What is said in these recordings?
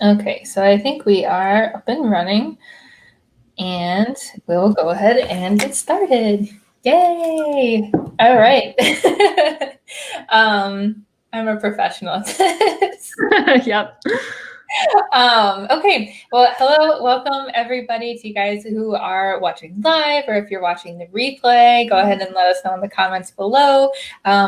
Okay, so I think we are up and running, and we'll go ahead and get started. Yay! All right. I'm a professional at this. Yep. Okay, well, hello, welcome everybody to you guys who are watching live, or if you're watching the replay, go ahead and let us know in the comments below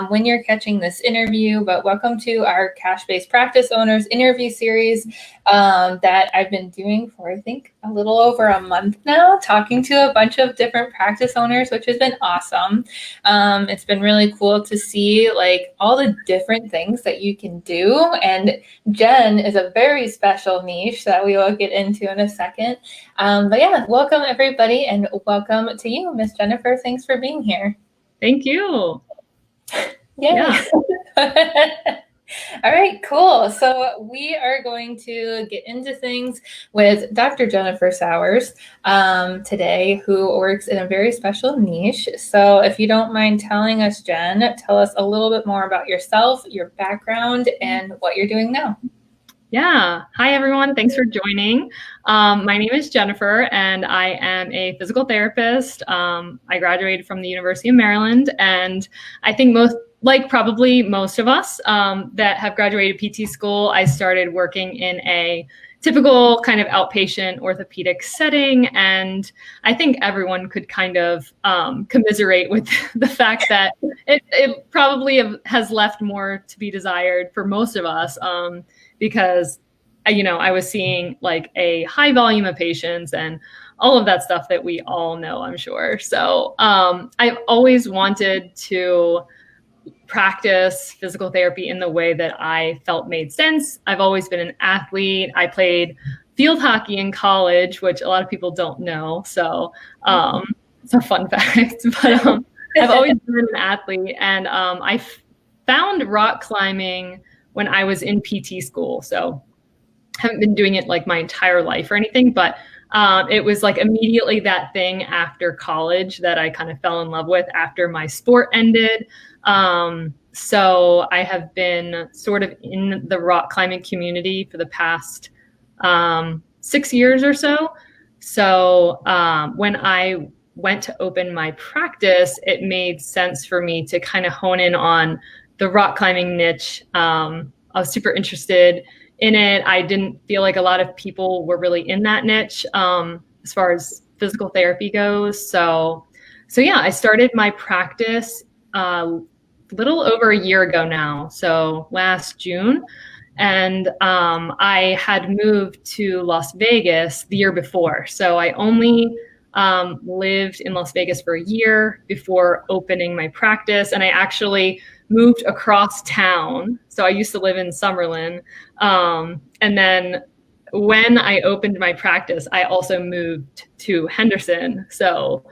when you're catching this interview. But welcome to our Cash-Based Practice Owners interview series that I've been doing for, I think, a little over a month now, talking to a bunch of different practice owners, which has been awesome. It's been really cool to see like all the different things that you can do, and Jen is a very special niche that we will get into in a second. But yeah, welcome everybody, and welcome to you, Miss Jennifer. Thanks for being here. Thank you. Yay. Yeah. All right, cool. So we are going to get into things with Dr. Jennifer Sauers today, who works in a very special niche. So if you don't mind telling us, Jen, tell us a little bit more about yourself, your background, and what you're doing now. Yeah. Hi, everyone. Thanks for joining. My name is Jennifer, and I am a physical therapist. I graduated from the University of Maryland, and I think probably most of us that have graduated PT school, I started working in a typical kind of outpatient orthopedic setting. And I think everyone could kind of commiserate with the fact that it probably has left more to be desired for most of us. Because, I was seeing like a high volume of patients and all of that stuff that we all know, I'm sure. So I've always wanted to practice physical therapy in the way that I felt made sense. I've always been an athlete. I played field hockey in college, which a lot of people don't know. So it's a fun fact. But I've always been an athlete, and I found rock climbing when I was in PT school. So I haven't been doing it like my entire life or anything, but it was like immediately that thing after college that I kind of fell in love with after my sport ended. So I have been sort of in the rock climbing community for the past 6 years or so. So when I went to open my practice, it made sense for me to kind of hone in on the rock climbing niche. I was super interested in it. I didn't feel like a lot of people were really in that niche as far as physical therapy goes. So yeah, I started my practice a little over a year ago now. So last June. And I had moved to Las Vegas the year before. So I only lived in Las Vegas for a year before opening my practice. And I actually moved across town. So I used to live in Summerlin. And then when I opened my practice, I also moved to Henderson. So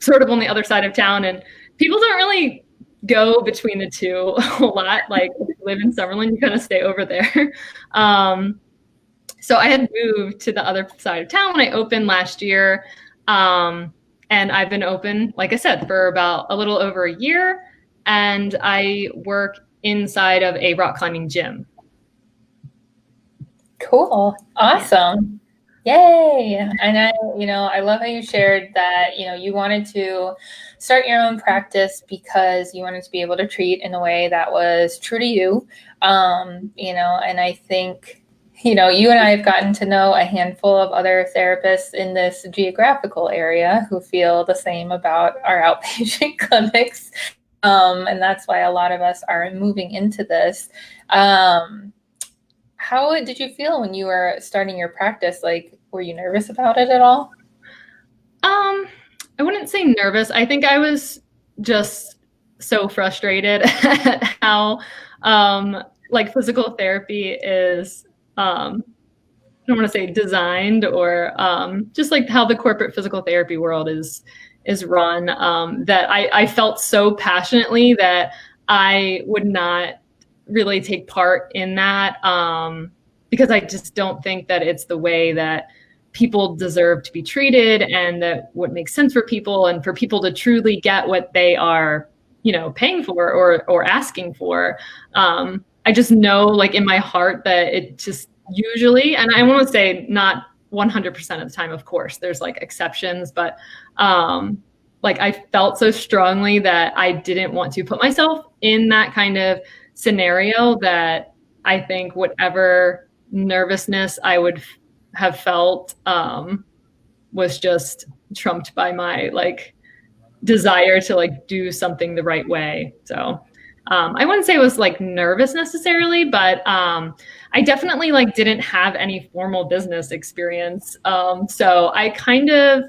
sort of on the other side of town. And people don't really go between the two a whole lot. Like if you live in Summerlin, you kind of stay over there. So I had moved to the other side of town when I opened last year. And I've been open, like I said, for about a little over a year. And I work inside of a rock climbing gym. Cool. Awesome. Yay. And I love how you shared that, you wanted to start your own practice because you wanted to be able to treat in a way that was true to you. And I think, you and I have gotten to know a handful of other therapists in this geographical area who feel the same about our outpatient clinics. And that's why a lot of us are moving into this. How did you feel when you were starting your practice? Like, were you nervous about it at all? I wouldn't say nervous. I think I was just so frustrated at how like physical therapy is, I don't want to say designed, or just like how the corporate physical therapy world is run, that I felt so passionately that I would not really take part in that, because I just don't think that it's the way that people deserve to be treated, and that what makes sense for people, and for people to truly get what they are, paying for or asking for. I just know, like in my heart, that it just usually, and I want to say not 100% of the time, of course, there's like exceptions, but like I felt so strongly that I didn't want to put myself in that kind of scenario that I think whatever nervousness I would have felt was just trumped by my like desire to like do something the right way. So I wouldn't say it was like nervous necessarily, but I definitely like didn't have any formal business experience. So I kind of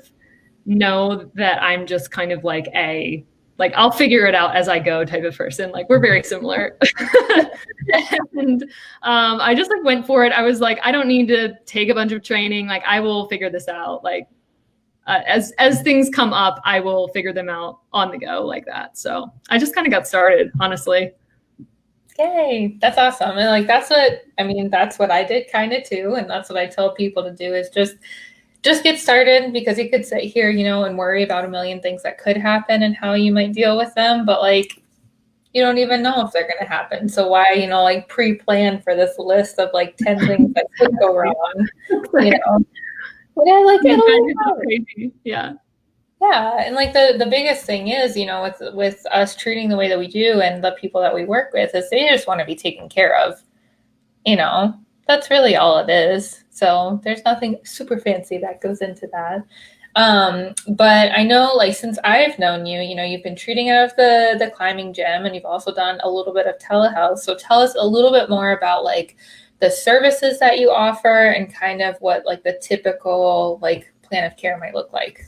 know that I'm just kind of like I'll figure it out as I go type of person. Like we're very similar. And I just like went for it. I was like, I don't need to take a bunch of training. Like I will figure this out. Like as things come up, I will figure them out on the go like that. So I just kind of got started, honestly. Yay, that's awesome. And like that's what I did kind of too. And that's what I tell people to do is just get started, because you could sit here, and worry about a million things that could happen and how you might deal with them. But like, you don't even know if they're going to happen. So why, like pre-plan for this list of like 10 things that could go wrong, But I like it. Yeah. Yeah. And like the biggest thing is, with us treating the way that we do and the people that we work with is they just want to be taken care of. That's really all it is. So there's nothing super fancy that goes into that. But I know like since I've known you, you've been treating out of the climbing gym, and you've also done a little bit of telehealth. So tell us a little bit more about like the services that you offer and kind of what like the typical like plan of care might look like.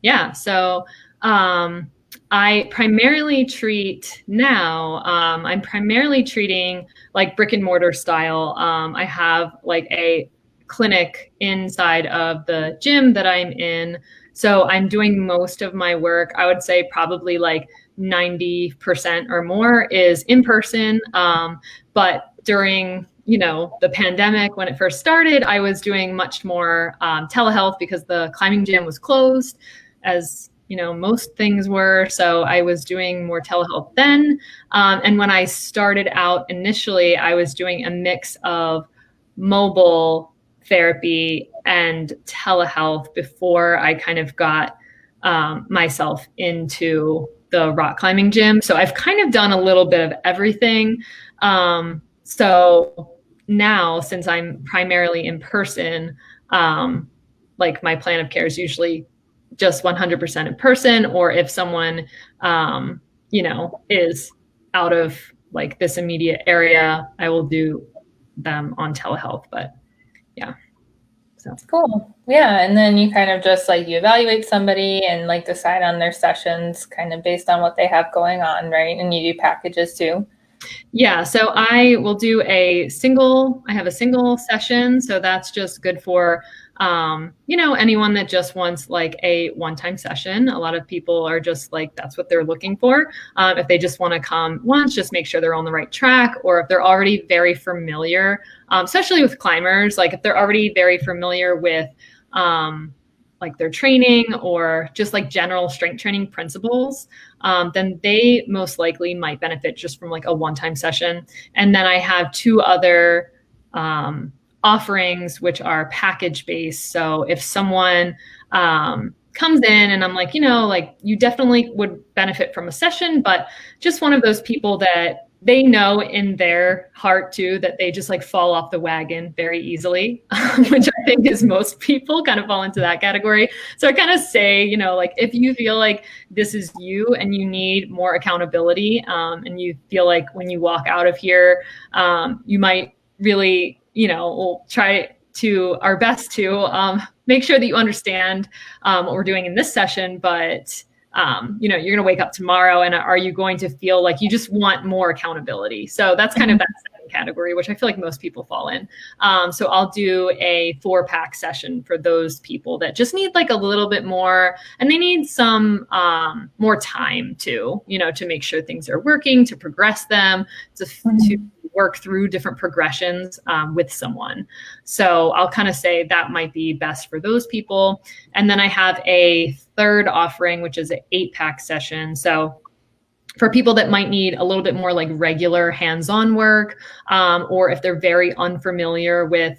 Yeah. So I primarily treat now, I'm primarily treating like brick and mortar style. I have like a clinic inside of the gym that I'm in. So I'm doing most of my work. I would say probably like 90% or more is in person. But during the pandemic, when it first started, I was doing much more telehealth because the climbing gym was closed, as most things were. So I was doing more telehealth then. And when I started out initially, I was doing a mix of mobile therapy and telehealth before I kind of got myself into the rock climbing gym. So I've kind of done a little bit of everything. So now, since I'm primarily in person, like my plan of care is usually just 100% in person, or if someone, is out of like this immediate area, I will do them on telehealth. But yeah. So cool. Yeah. And then you kind of just like you evaluate somebody and like decide on their sessions kind of based on what they have going on, right? And you do packages too. Yeah, so I will do I have a single session. So that's just good for, anyone that just wants like a one-time session. A lot of people are just like, that's what they're looking for. If they just want to come once, just make sure they're on the right track, or if they're already very familiar, especially with climbers, like if they're already very familiar with, like their training or just like general strength training principles, then they most likely might benefit just from like a one-time session. And then I have two other offerings, which are package based. So if someone comes in and I'm like, like you definitely would benefit from a session, but just one of those people that they know in their heart too that they just like fall off the wagon very easily, which I think is most people kind of fall into that category. So I kind of say, like if you feel like this is you and you need more accountability, and you feel like when you walk out of here, you might really, we'll try to our best to make sure that you understand what we're doing in this session, but you're going to wake up tomorrow and are you going to feel like you just want more accountability? So that's kind of that second category, which I feel like most people fall in. So I'll do a 4-pack session for those people that just need like a little bit more, and they need some more time too, to make sure things are working, to progress them, to work through different progressions with someone. So I'll kind of say that might be best for those people. And then I have a third offering, which is an 8-pack session. So for people that might need a little bit more like regular hands-on work, or if they're very unfamiliar with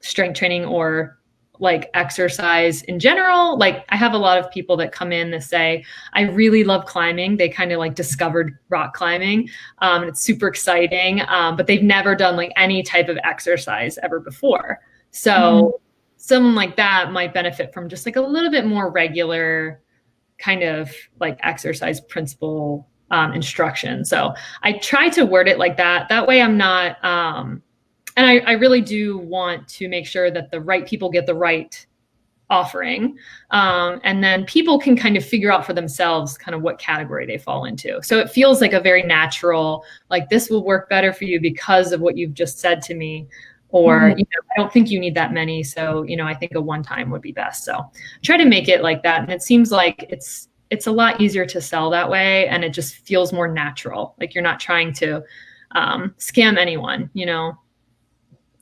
strength training or like exercise in general. Like I have a lot of people that come in that say, I really love climbing. They kind of like discovered rock climbing. And it's super exciting, but they've never done like any type of exercise ever before. So someone like that might benefit from just like a little bit more regular kind of like exercise principle instruction. So I try to word it like that. That way I'm not, and I really do want to make sure that the right people get the right offering. And then people can kind of figure out for themselves kind of what category they fall into. So it feels like a very natural, like this will work better for you because of what you've just said to me. Or, you know, I don't think you need that many. So, you know, I think a one-time would be best. So I try to make it like that. And it seems like it's a lot easier to sell that way. And it just feels more natural. Like you're not trying to scam anyone, you know?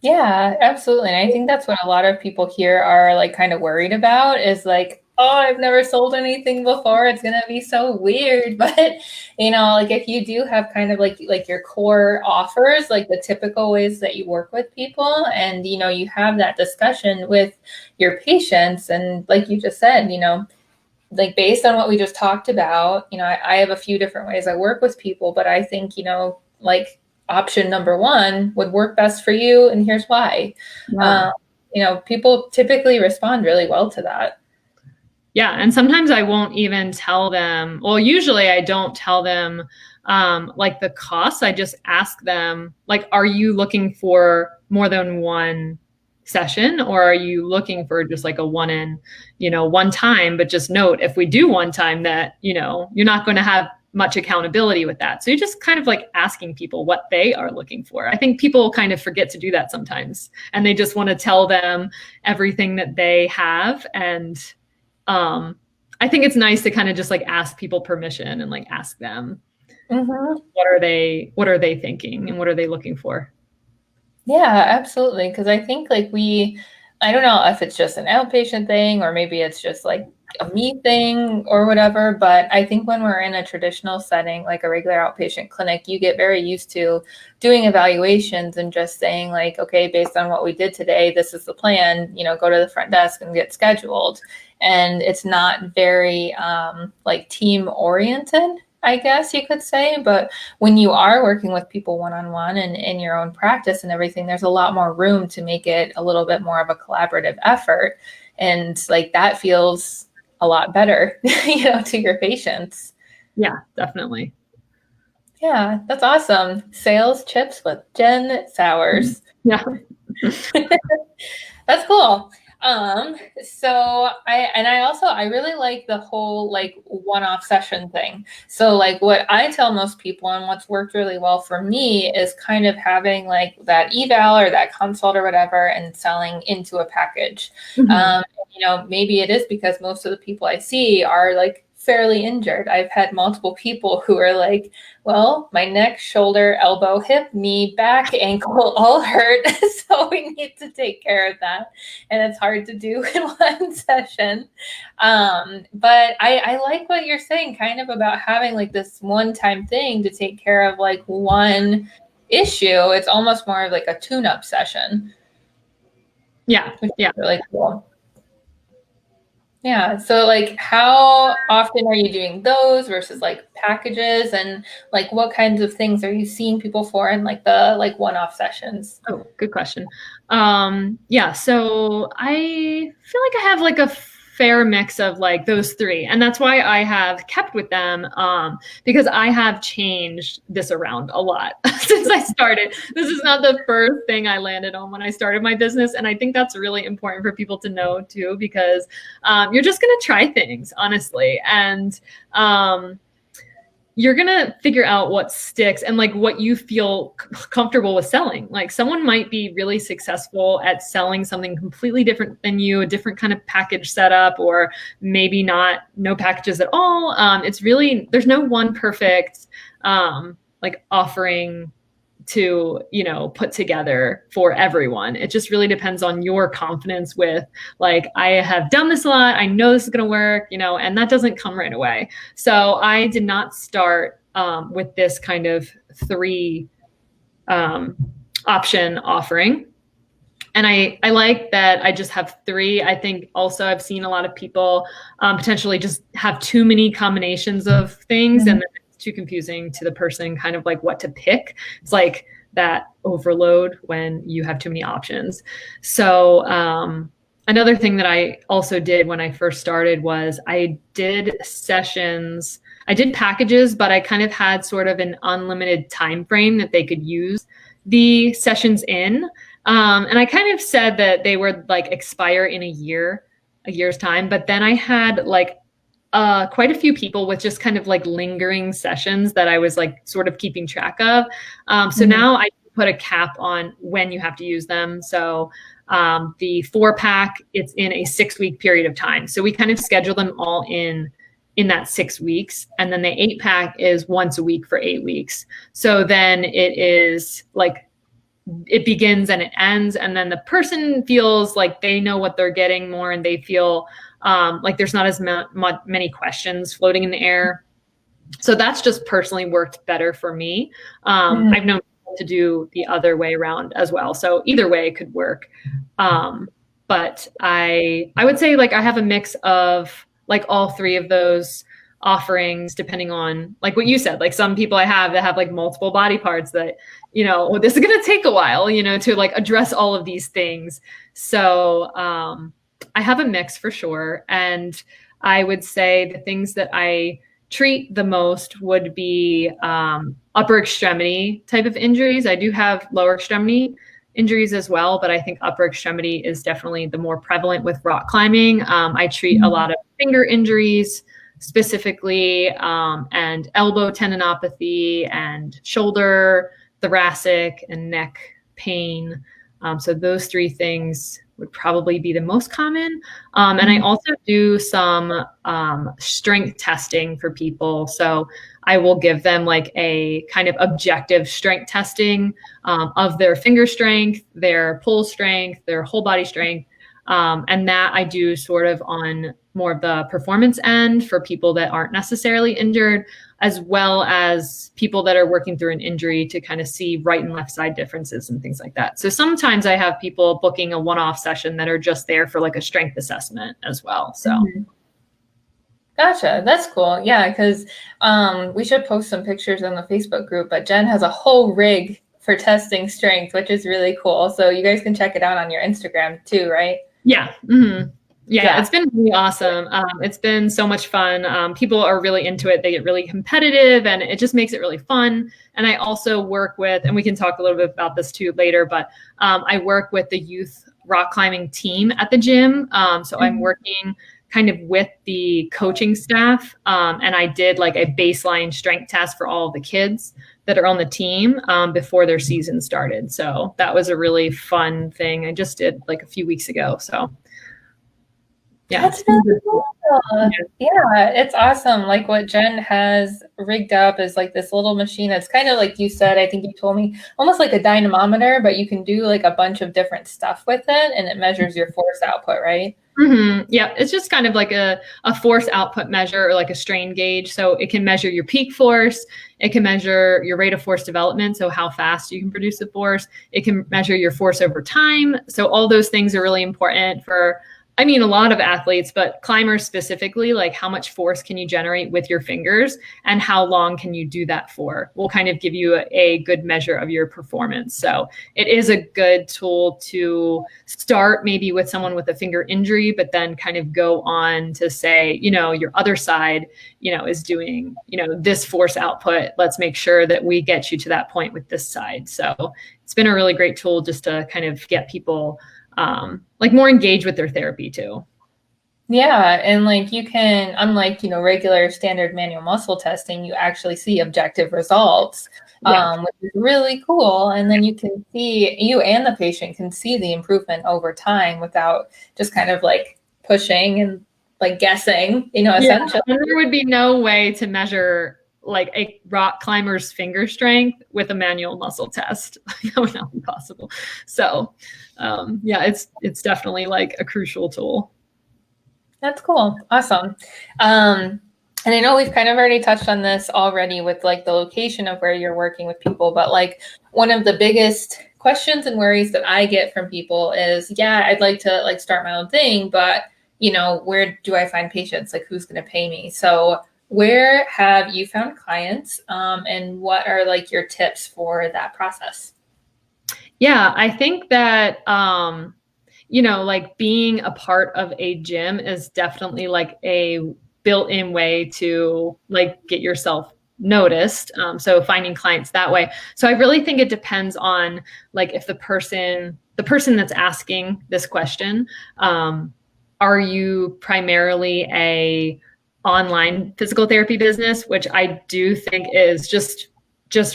Yeah, absolutely. And I think that's what a lot of people here are like kind of worried about is like, oh, I've never sold anything before. It's gonna be so weird. But you know, like if you do have kind of like your core offers, like the typical ways that you work with people, and you know, you have that discussion with your patients, and like you just said, you know, like based on what we just talked about, you know, I have a few different ways I work with people, but I think, you know, like option number one would work best for you, and here's why. Yeah. You know, people typically respond really well to that. Yeah. And sometimes I won't even tell them, well, usually I don't tell them like the costs. I just ask them, like, are you looking for more than one session, or are you looking for just like a one time, but just note if we do one time that, you know, you're not going to have much accountability with that. So you're just kind of like asking people what they are looking for. I think people kind of forget to do that sometimes, and they just want to tell them everything that they have. And I think it's nice to kind of just like ask people permission and like ask them, what are they thinking and what are they looking for? Yeah, absolutely. Because I think like I don't know if it's just an outpatient thing or maybe it's just like a me thing or whatever, but I think when we're in a traditional setting, like a regular outpatient clinic, you get very used to doing evaluations and just saying like, okay, based on what we did today, this is the plan, you know, go to the front desk and get scheduled. And it's not very like team oriented, I guess you could say. But when you are working with people one-on-one and in your own practice and everything, there's a lot more room to make it a little bit more of a collaborative effort. And like that feels a lot better, you know, to your patients. Yeah, definitely. Yeah, that's awesome. Sales chips with Jen Sauers. Yeah. That's cool. So I really like the whole like one-off session thing. So like what I tell most people and what's worked really well for me is kind of having like that eval or that consult or whatever and selling into a package. You know, maybe it is because most of the people I see are like fairly injured. I've had multiple people who are like, well, my neck, shoulder, elbow, hip, knee, back, ankle all hurt. So we need to take care of that. And it's hard to do in one session. But I like what you're saying kind of about having like this one-time thing to take care of like one issue. It's almost more of like a tune-up session. Yeah. Yeah. Really cool. Yeah. So like how often are you doing those versus like packages, and like what kinds of things are you seeing people for in like the like one-off sessions? Oh, good question. Yeah, so I feel like I have like a fair mix of like those three. And that's why I have kept with them, because I have changed this around a lot since I started. This is not the first thing I landed on when I started my business. And I think that's really important for people to know too, because you're just going to try things, honestly. And you're going to figure out what sticks and like what you feel comfortable with selling. Like someone might be really successful at selling something completely different than you, a different kind of package setup, or maybe no packages at all. It's really, there's no one perfect like offering to, put together for everyone. It just really depends on your confidence with, like, I have done this a lot, I know this is going to work, and that doesn't come right away. So I did not start with this kind of 3 option offering. And I like that I just have 3. I think also I've seen a lot of people potentially just have too many combinations of things, and then it's too confusing to the person kind of like what to pick. It's like that overload when you have too many options. So another thing that I also did when I first started was I did sessions. I did packages, but I kind of had sort of an unlimited time frame that they could use the sessions in. And I kind of said that they would like expire in a year's time. But then I had like quite a few people with just kind of like lingering sessions that I was like sort of keeping track of. So now I put a cap on when you have to use them. So the 4-pack, it's in a 6-week period of time. So we kind of schedule them all in that 6 weeks. And then the 8-pack is once a week for 8 weeks. So then it is like, it begins and it ends, and then the person feels like they know what they're getting more, and they feel like there's not as many questions floating in the air. So that's just personally worked better for me. I've known people to do the other way around as well. So either way could work. But I would say like I have a mix of like all 3 of those offerings, depending on like what you said. Like some people I have that have like multiple body parts that, this is going to take a while, to like address all of these things. So I have a mix for sure. And I would say the things that I treat the most would be upper extremity type of injuries. I do have lower extremity injuries as well, but I think upper extremity is definitely the more prevalent with rock climbing. I treat a lot of finger injuries specifically, and elbow tendinopathy and shoulder, thoracic, and neck pain. So those 3 things would probably be the most common. And I also do some strength testing for people. So I will give them like a kind of objective strength testing of their finger strength, their pull strength, their whole body strength. And that I do sort of on more of the performance end for people that aren't necessarily injured, as well as people that are working through an injury to kind of see right and left side differences and things like that. So sometimes I have people booking a one-off session that are just there for like a strength assessment as well. So. Gotcha. That's cool. Yeah, because we should post some pictures on the Facebook group, but Jen has a whole rig for testing strength, which is really cool. So you guys can check it out on your Instagram too, right? Yeah. Yeah, it's been really awesome. It's been so much fun. People are really into it. They get really competitive, and it just makes it really fun. And I also work with, and we can talk a little bit about this too later, but I work with the youth rock climbing team at the gym. So I'm working kind of with the coaching staff. And I did like a baseline strength test for all of the kids that are on the team before their season started. So that was a really fun thing I just did like a few weeks ago. So yeah. That's really cool. Yeah, it's awesome. Like what Jen has rigged up is like this little machine that's kind of like you said, I think you told me, almost like a dynamometer, but you can do like a bunch of different stuff with it, and it measures your force output, right? Yeah, it's just kind of like a force output measure, or like a strain gauge. So it can measure your peak force. It can measure your rate of force development, so how fast you can produce the force. It can measure your force over time. So all those things are really important for, I mean, a lot of athletes, but climbers specifically, like how much force can you generate with your fingers and how long can you do that for will kind of give you a good measure of your performance. So it is a good tool to start maybe with someone with a finger injury, but then kind of go on to say, your other side, is doing, this force output. Let's make sure that we get you to that point with this side. So it's been a really great tool just to kind of get people like more engaged with their therapy too. Yeah, and like you can, unlike, regular standard manual muscle testing, you actually see objective results, which is really cool. And then you can see, you and the patient can see the improvement over time without just kind of like pushing and like guessing, essentially. There would be no way to measure like a rock climber's finger strength with a manual muscle test. That would not be possible. So yeah, it's definitely like a crucial tool. That's cool. Awesome. And I know we've kind of already touched on this already with like the location of where you're working with people, but like one of the biggest questions and worries that I get from people is, yeah, I'd like to like start my own thing, but you know, where do I find patients? Like who's going to pay me? So where have you found clients, and what are like your tips for that process? Yeah, I think that, you know, like being a part of a gym is definitely like a built-in way to like get yourself noticed. So finding clients that way. So I really think it depends on like if the person that's asking this question, are you primarily a online physical therapy business, which I do think is just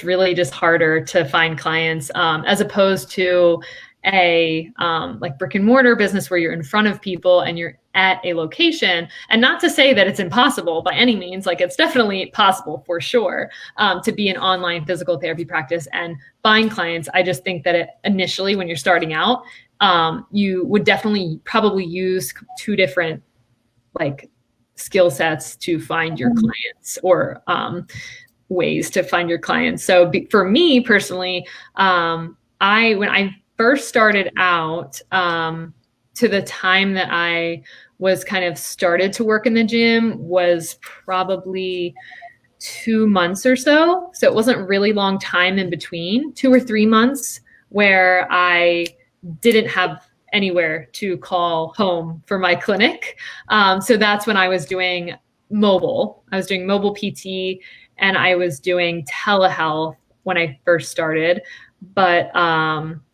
really just harder to find clients, as opposed to a like brick and mortar business where you're in front of people and you're at a location. And not to say that it's impossible by any means, like it's definitely possible for sure, to be an online physical therapy practice and find clients. I just think that initially when you're starting out, you would definitely probably use two different like skill sets to find your clients, or ways to find your clients. So for me personally, when I first started out, to the time that I was kind of started to work in the gym was probably 2 months or so. So it wasn't really long time in between, 2 or 3 months, where I didn't have anywhere to call home for my clinic. So that's when I was doing mobile. I was doing mobile PT, and I was doing telehealth when I first started. But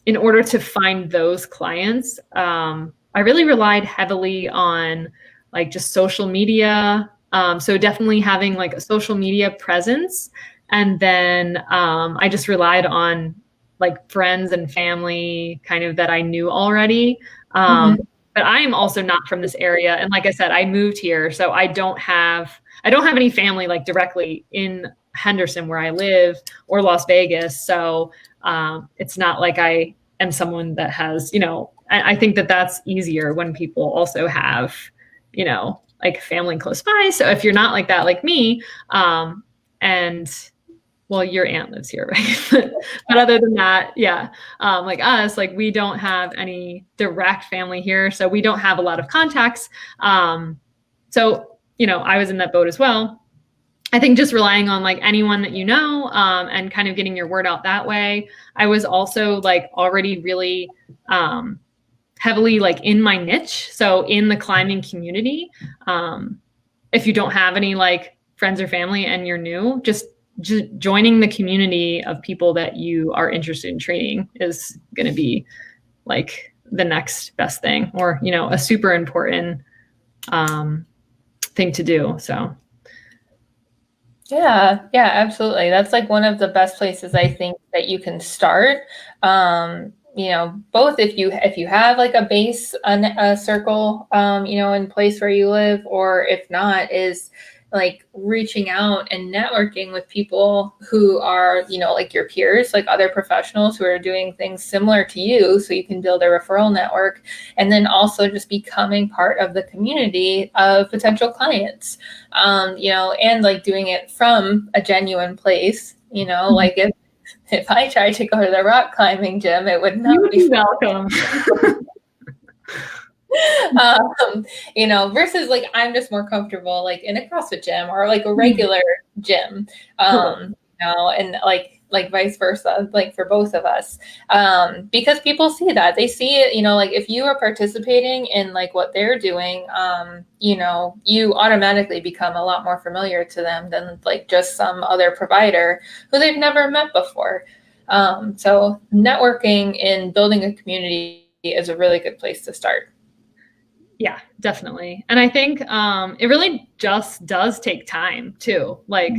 in order to find those clients, I really relied heavily on like just social media. So definitely having like a social media presence. And then I just relied on like friends and family kind of that I knew already. But I am also not from this area. And like I said, I moved here, so I don't have any family like directly in Henderson where I live, or Las Vegas. So it's not like I am someone that has, you know, I think that that's easier when people also have, you know, like family close by. So if you're not like that, like me, and well, your aunt lives here, right? But other than that, yeah, like us, like we don't have any direct family here, so we don't have a lot of contacts. So, you know, I was in that boat as well. I think just relying on like anyone that you know, and kind of getting your word out that way. I was also like already really heavily like in my niche, so in the climbing community. If you don't have any like friends or family and you're new, just joining the community of people that you are interested in training is going to be like the next best thing, or, you know, a super important thing to do. So. Yeah, absolutely. That's like one of the best places I think that you can start. You know, both if you have like a base, a circle, you know, in place where you live, or if not, is like reaching out and networking with people who are, you know, like your peers, like other professionals who are doing things similar to you, so you can build a referral network, and then also just becoming part of the community of potential clients, you know, and like doing it from a genuine place, you know, like if I tried to go to the rock climbing gym, it would not be welcome. You know, versus like I'm just more comfortable like in a CrossFit gym or like a regular gym, you know, and like vice versa, like for both of us, because people see that, they see it, you know, like if you are participating in like what they're doing, you know, you automatically become a lot more familiar to them than like just some other provider who they've never met before. So networking and building a community is a really good place to start. Yeah, definitely. And I think it really just does take time too. Like,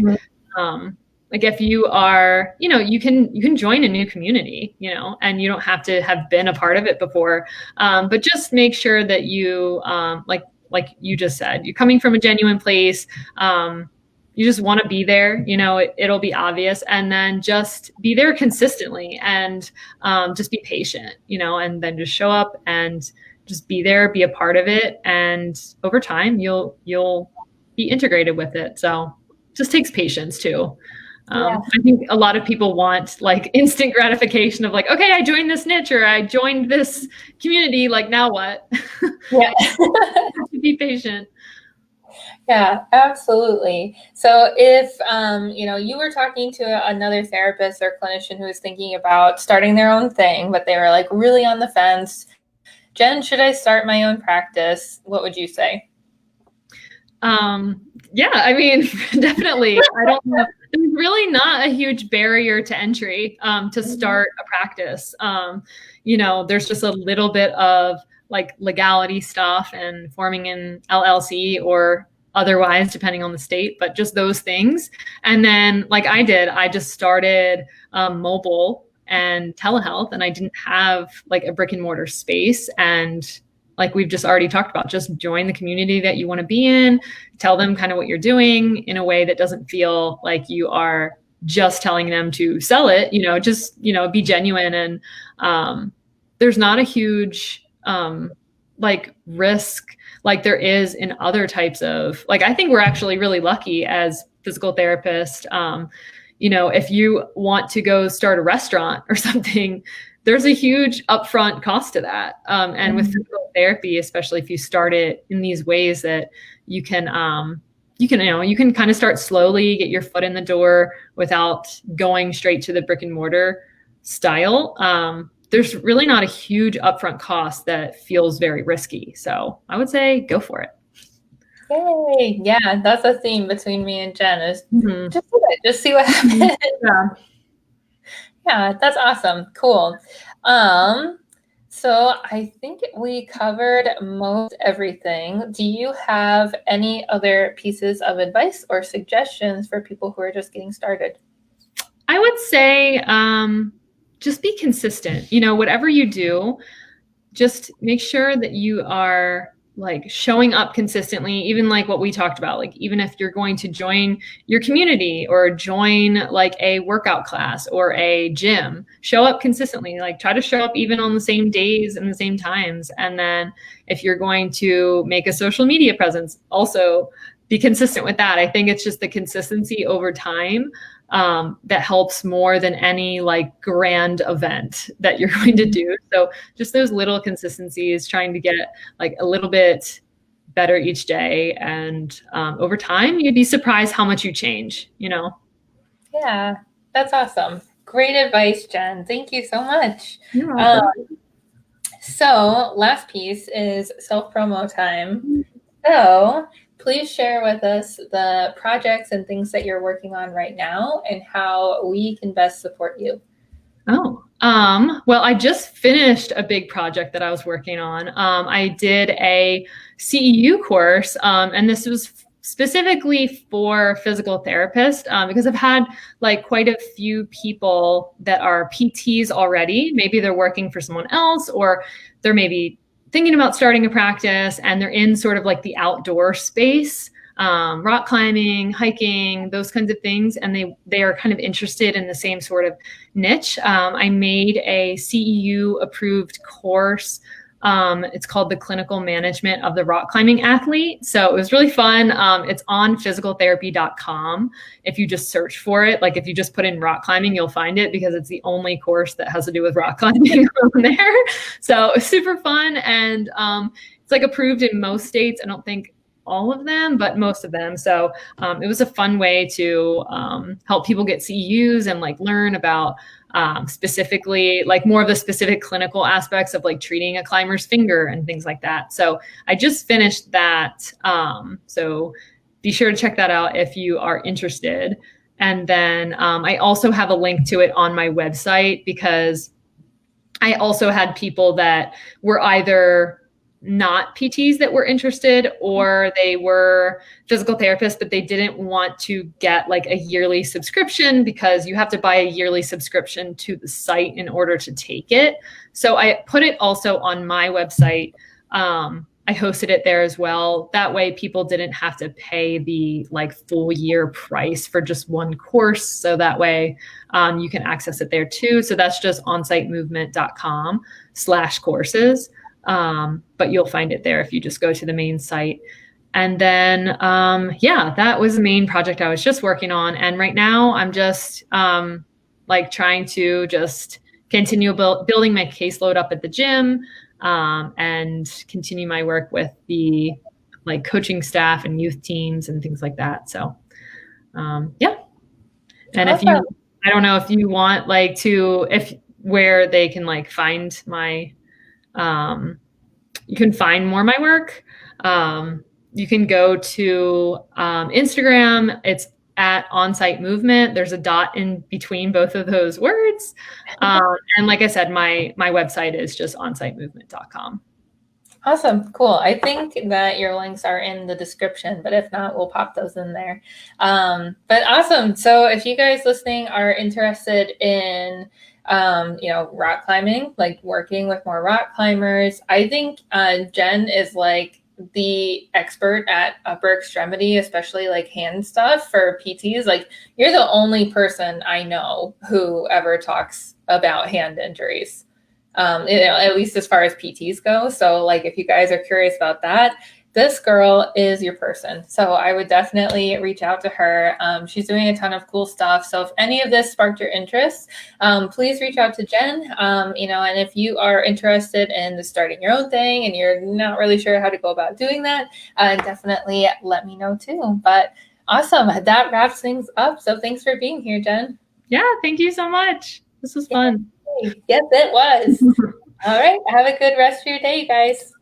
like if you are, you know, you can join a new community, you know, and you don't have to have been a part of it before. But just make sure that you, like you just said, you're coming from a genuine place. you just want to be there, it'll be obvious, and then just be there consistently, and just be patient, and then just show up and just be there, be a part of it. And over time, you'll be integrated with it. So it just takes patience too. I think a lot of people want like instant gratification of like, okay, I joined this niche or I joined this community. Like, now what? Yeah. To be patient. Yeah, absolutely. So if, you were talking to another therapist or clinician who was thinking about starting their own thing, but they were like really on the fence, Jen, should I start my own practice? What would you say? Yeah, I mean, definitely. I don't know. There's really not a huge barrier to entry to start a practice. There's just a little bit of like legality stuff and forming an LLC or otherwise, depending on the state, but just those things. And then like I just started mobile and telehealth, and I didn't have like a brick and mortar space. And like we've just already talked about, just join the community that you want to be in, tell them kind of what you're doing in a way that doesn't feel like you are just telling them to sell it, just, be genuine. And there's not a huge like risk like there is in other types of, like, I think we're actually really lucky as physical therapists. If you want to go start a restaurant or something, there's a huge upfront cost to that. And with physical therapy, especially if you start it in these ways that you can kind of start slowly, get your foot in the door without going straight to the brick and mortar style. There's really not a huge upfront cost that feels very risky. So I would say go for it. Yay. Yeah, that's a theme between me and Jen is just do it. Just see what happens. Yeah, that's awesome. Cool. So I think we covered most everything. Do you have any other pieces of advice or suggestions for people who are just getting started? I would say just be consistent. Whatever you do, just make sure that you are like showing up consistently, even like what we talked about, like even if you're going to join your community or join like a workout class or a gym, show up consistently, like try to show up even on the same days and the same times. And then if you're going to make a social media presence, also be consistent with that. I think it's just the consistency over time that helps more than any like grand event that you're going to do. So just those little consistencies, trying to get like a little bit better each day. And over time, you'd be surprised how much you change, Yeah, that's awesome. Great advice, Jen. Thank you so much. So last piece is self-promo time. So please share with us the projects and things that you're working on right now and how we can best support you. Well, I just finished a big project that I was working on. I did a CEU course, and this was specifically for physical therapists, because I've had like quite a few people that are PTs already. Maybe they're working for someone else, or they're maybe thinking about starting a practice and they're in sort of like the outdoor space, rock climbing, hiking, those kinds of things. And they are kind of interested in the same sort of niche. I made a CEU approved course. It's called the Clinical Management of the Rock Climbing Athlete. So it was really fun. It's on physicaltherapy.com. If you just search for it, like if you just put in rock climbing, you'll find it because it's the only course that has to do with rock climbing on there. So it's super fun. And it's like approved in most states. I don't think all of them, but most of them. So it was a fun way to help people get CEUs and like learn about specifically like more of the specific clinical aspects of like treating a climber's finger and things like that. So I just finished that. So be sure to check that out if you are interested. And then I also have a link to it on my website because I also had people that were either not PTs that were interested, or they were physical therapists, but they didn't want to get like a yearly subscription because you have to buy a yearly subscription to the site in order to take it. So I put it also on my website. I hosted it there as well. That way people didn't have to pay the like full year price for just one course. So that way you can access it there too. So that's just onsightmovement.com/courses. But you'll find it there if you just go to the main site. And then, yeah, that was the main project I was just working on. And right now I'm just like trying to just continue building my caseload up at the gym, and continue my work with the like coaching staff and youth teams and things like that. So, yeah. And if you, I don't know if you want like to, if where they can like find my, you can find more of my work. You can go to Instagram. It's at Onsight Movement. There's a dot in between both of those words. And like I said, my website is just onsightmovement.com. Awesome. Cool. I think that your links are in the description, but if not, we'll pop those in there. But awesome. So if you guys listening are interested in rock climbing, like working with more rock climbers, I think Jen is like the expert at upper extremity, especially like hand stuff for PTs. Like you're the only person I know who ever talks about hand injuries, at least as far as PTs go. So like if you guys are curious about that, this girl is your person. So I would definitely reach out to her. She's doing a ton of cool stuff. So if any of this sparked your interest, please reach out to Jen. And if you are interested in starting your own thing and you're not really sure how to go about doing that, definitely let me know too. But awesome. That wraps things up. So thanks for being here, Jen. Yeah, thank you so much. This was fun. Yes, it was. All right. Have a good rest of your day, you guys.